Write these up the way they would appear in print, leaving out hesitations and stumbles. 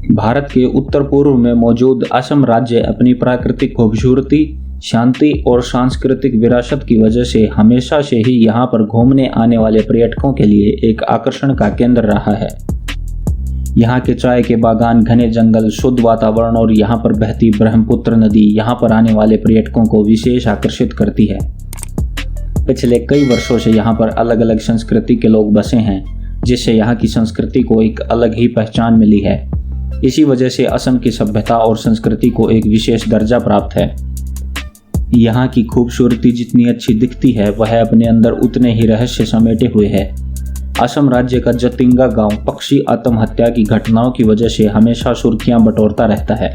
भारत के उत्तर पूर्व में मौजूद असम राज्य अपनी प्राकृतिक खूबसूरती, शांति और सांस्कृतिक विरासत की वजह से हमेशा से ही यहाँ पर घूमने आने वाले पर्यटकों के लिए एक आकर्षण का केंद्र रहा है। यहाँ के चाय के बागान, घने जंगल, शुद्ध वातावरण और यहाँ पर बहती ब्रह्मपुत्र नदी यहाँ पर आने वाले पर्यटकों को विशेष आकर्षित करती है। पिछले कई वर्षों से यहाँ पर अलग अलग संस्कृति के लोग बसे हैं, जिससे यहाँ की संस्कृति को एक अलग ही पहचान मिली है। इसी वजह से असम की सभ्यता और संस्कृति को एक विशेष दर्जा प्राप्त है। यहाँ की खूबसूरती जितनी अच्छी दिखती है, वह अपने अंदर उतने ही रहस्य समेटे हुए है। असम राज्य का जतिंगा गांव पक्षी आत्महत्या की घटनाओं की वजह से हमेशा सुर्खियां बटोरता रहता है।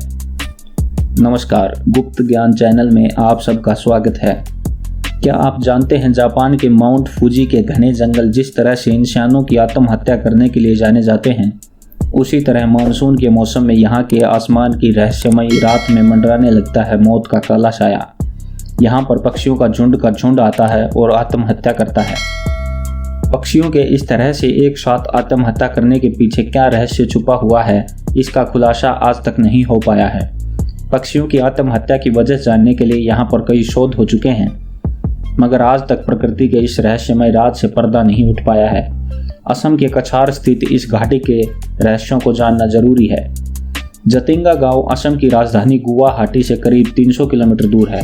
नमस्कार, गुप्त ज्ञान चैनल में आप सबका स्वागत है। क्या आप जानते हैं, जापान के माउंट फूजी के घने जंगल जिस तरह से इंसानों की आत्महत्या करने के लिए जाने जाते हैं, उसी तरह मानसून के मौसम में यहाँ के आसमान की रहस्यमयी रात में मंडराने लगता है मौत का काला साया। यहाँ पर पक्षियों का झुंड आता है और आत्महत्या करता है। पक्षियों के इस तरह से एक साथ आत्महत्या करने के पीछे क्या रहस्य छुपा हुआ है, इसका खुलासा आज तक नहीं हो पाया है। पक्षियों की आत्महत्या की वजह जानने के लिए यहाँ पर कई शोध हो चुके हैं, मगर आज तक प्रकृति के इस रहस्यमय राज से पर्दा नहीं उठ पाया है। असम के कछार स्थित इस घाटी के रहस्यों को जानना जरूरी है। जतिंगा गांव असम की राजधानी गुवाहाटी से करीब 300 किलोमीटर दूर है।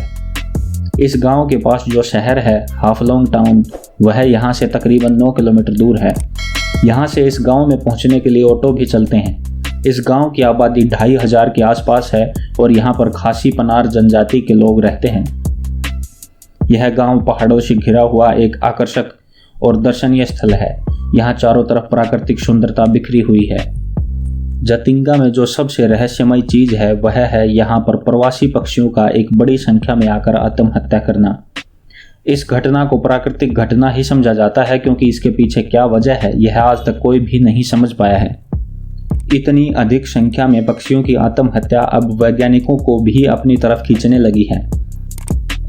इस गांव के पास जो शहर है हाफलोंग टाउन, वह यहाँ से तकरीबन 9 किलोमीटर दूर है। यहाँ से इस गांव में पहुँचने के लिए ऑटो भी चलते हैं। इस गांव की आबादी 2500 के आसपास है और यहाँ पर खासी पनार जनजाति के लोग रहते हैं। यह गांव पहाड़ों से घिरा हुआ एक आकर्षक और दर्शनीय स्थल है। यहाँ चारों तरफ प्राकृतिक सुंदरता बिखरी हुई है। जतिंगा में जो सबसे रहस्यमय चीज है, वह है यहाँ पर प्रवासी पक्षियों का एक बड़ी संख्या में आकर आत्महत्या करना। इस घटना को प्राकृतिक घटना ही समझा जाता है, क्योंकि इसके पीछे क्या वजह है, यह आज तक कोई भी नहीं समझ पाया है। इतनी अधिक संख्या में पक्षियों की आत्महत्या अब वैज्ञानिकों को भी अपनी तरफ खींचने लगी है।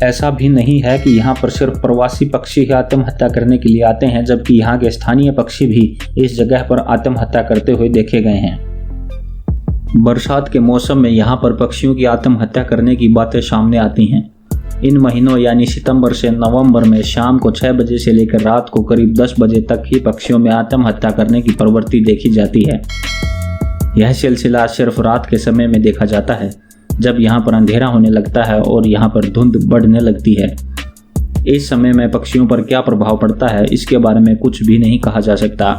ऐसा भी नहीं है कि यहाँ पर सिर्फ प्रवासी पक्षी ही आत्महत्या करने के लिए आते हैं, जबकि यहाँ के स्थानीय पक्षी भी इस जगह पर आत्महत्या करते हुए देखे गए हैं। बरसात के मौसम में यहाँ पर पक्षियों की आत्महत्या करने की बातें सामने आती हैं। इन महीनों यानी सितंबर से नवंबर में शाम को 6 बजे से लेकर रात को करीब 10 बजे तक ही पक्षियों में आत्महत्या करने की प्रवृत्ति देखी जाती है। यह सिलसिला सिर्फ रात के समय में देखा जाता है, जब यहाँ पर अंधेरा होने लगता है और यहाँ पर धुंध बढ़ने लगती है। इस समय में पक्षियों पर क्या प्रभाव पड़ता है, इसके बारे में कुछ भी नहीं कहा जा सकता।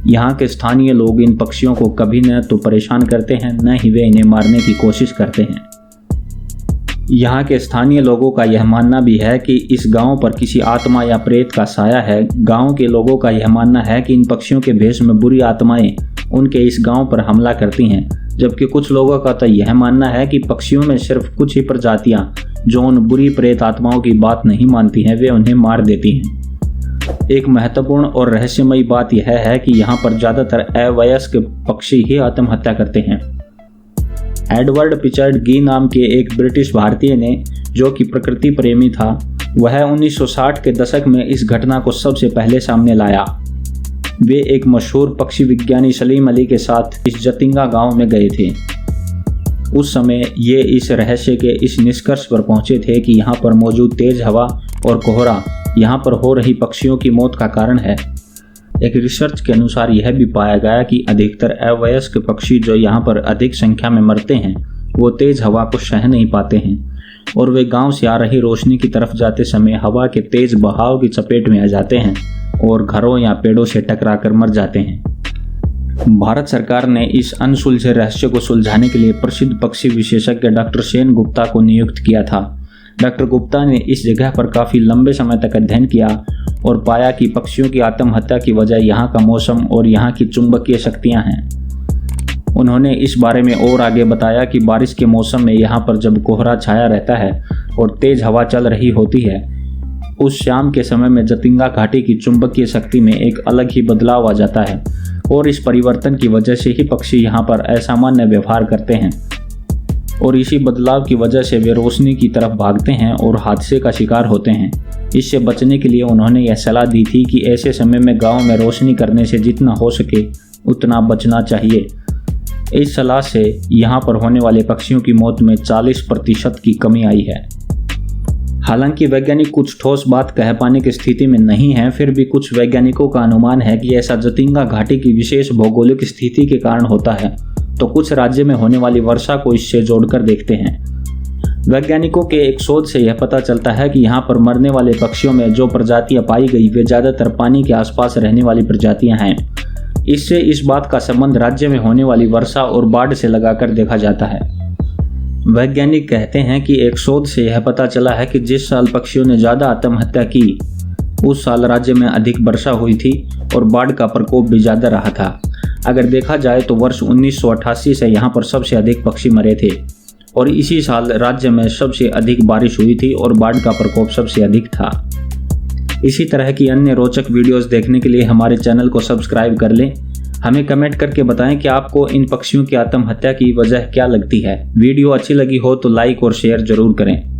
यहाँ के स्थानीय लोग इन पक्षियों को कभी न तो परेशान करते हैं, न ही वे इन्हें मारने की कोशिश करते हैं। यहाँ के स्थानीय लोगों का यह मानना भी है कि इस गांव पर किसी आत्मा या प्रेत का साया है। गांव के लोगों का यह मानना है कि इन पक्षियों के भेष में बुरी आत्माएं उनके इस गांव पर हमला करती हैं, जबकि कुछ लोगों का तो यह मानना है कि पक्षियों में सिर्फ कुछ ही प्रजातियां जो उन बुरी प्रेत आत्माओं की बात नहीं मानती हैं, वे उन्हें मार देती हैं। एक महत्वपूर्ण और रहस्यमयी बात यह है कि यहाँ पर ज़्यादातर अवयस्क पक्षी ही आत्महत्या करते हैं। एडवर्ड पिचर्ड गी नाम के एक ब्रिटिश भारतीय ने, जो कि प्रकृति प्रेमी था, वह 1960 के दशक में इस घटना को सबसे पहले सामने लाया। वे एक मशहूर पक्षी विज्ञानी सलीम अली के साथ इस जतिंगा गांव में गए थे। उस समय ये इस रहस्य के इस निष्कर्ष पर पहुंचे थे कि यहाँ पर मौजूद तेज हवा और कोहरा यहाँ पर हो रही पक्षियों की मौत का कारण है। एक रिसर्च के अनुसार यह भी पाया गया कि अधिकतर अवयस्क पक्षी जो यहाँ पर अधिक संख्या में मरते हैं, वो तेज हवा को सह नहीं पाते हैं और वे गांव से आ रही रोशनी की तरफ जाते समय हवा के तेज बहाव की चपेट में आ जाते हैं और घरों या पेड़ों से टकराकर मर जाते हैं। भारत सरकार ने इस अनसुलझे रहस्य को सुलझाने के लिए प्रसिद्ध पक्षी विशेषज्ञ डॉक्टर सेन गुप्ता को नियुक्त किया था। डॉक्टर गुप्ता ने इस जगह पर काफ़ी लंबे समय तक अध्ययन किया और पाया कि पक्षियों की आत्महत्या की वजह यहाँ का मौसम और यहाँ की चुंबकीय शक्तियाँ हैं। उन्होंने इस बारे में और आगे बताया कि बारिश के मौसम में यहाँ पर जब कोहरा छाया रहता है और तेज हवा चल रही होती है, उस शाम के समय में जतिंगा घाटी की चुंबकीय शक्ति में एक अलग ही बदलाव आ जाता है और इस परिवर्तन की वजह से ही पक्षी यहाँ पर असामान्य व्यवहार करते हैं और इसी बदलाव की वजह से वे रोशनी की तरफ भागते हैं और हादसे का शिकार होते हैं। इससे बचने के लिए उन्होंने यह सलाह दी थी कि ऐसे समय में गांव में रोशनी करने से जितना हो सके उतना बचना चाहिए। इस सलाह से यहाँ पर होने वाले पक्षियों की मौत में 40% की कमी आई है। हालांकि वैज्ञानिक कुछ ठोस बात कह पाने की स्थिति में नहीं है, फिर भी कुछ वैज्ञानिकों का अनुमान है कि ऐसा जतिंगा घाटी की विशेष भौगोलिक स्थिति के कारण होता है। तो कुछ राज्य में होने वाली वर्षा को इससे जोड़कर देखते हैं। वैज्ञानिकों के एक शोध से यह पता चलता है कि यहाँ पर मरने वाले पक्षियों में जो प्रजातियां पाई गई वे ज़्यादातर पानी के आसपास रहने वाली प्रजातियां हैं। इससे इस बात का संबंध राज्य में होने वाली वर्षा और बाढ़ से लगाकर देखा जाता है। वैज्ञानिक कहते हैं कि एक शोध से यह पता चला है कि जिस साल पक्षियों ने ज़्यादा आत्महत्या की उस साल राज्य में अधिक वर्षा हुई थी और बाढ़ का प्रकोप भी ज़्यादा रहा था। अगर देखा जाए तो वर्ष 1988 से यहाँ पर सबसे अधिक पक्षी मरे थे और इसी साल राज्य में सबसे अधिक बारिश हुई थी और बाढ़ का प्रकोप सबसे अधिक था। इसी तरह की अन्य रोचक वीडियोस देखने के लिए हमारे चैनल को सब्सक्राइब कर लें। हमें कमेंट करके बताएं कि आपको इन पक्षियों की आत्महत्या की वजह क्या लगती है। वीडियो अच्छी लगी हो तो लाइक और शेयर जरूर करें।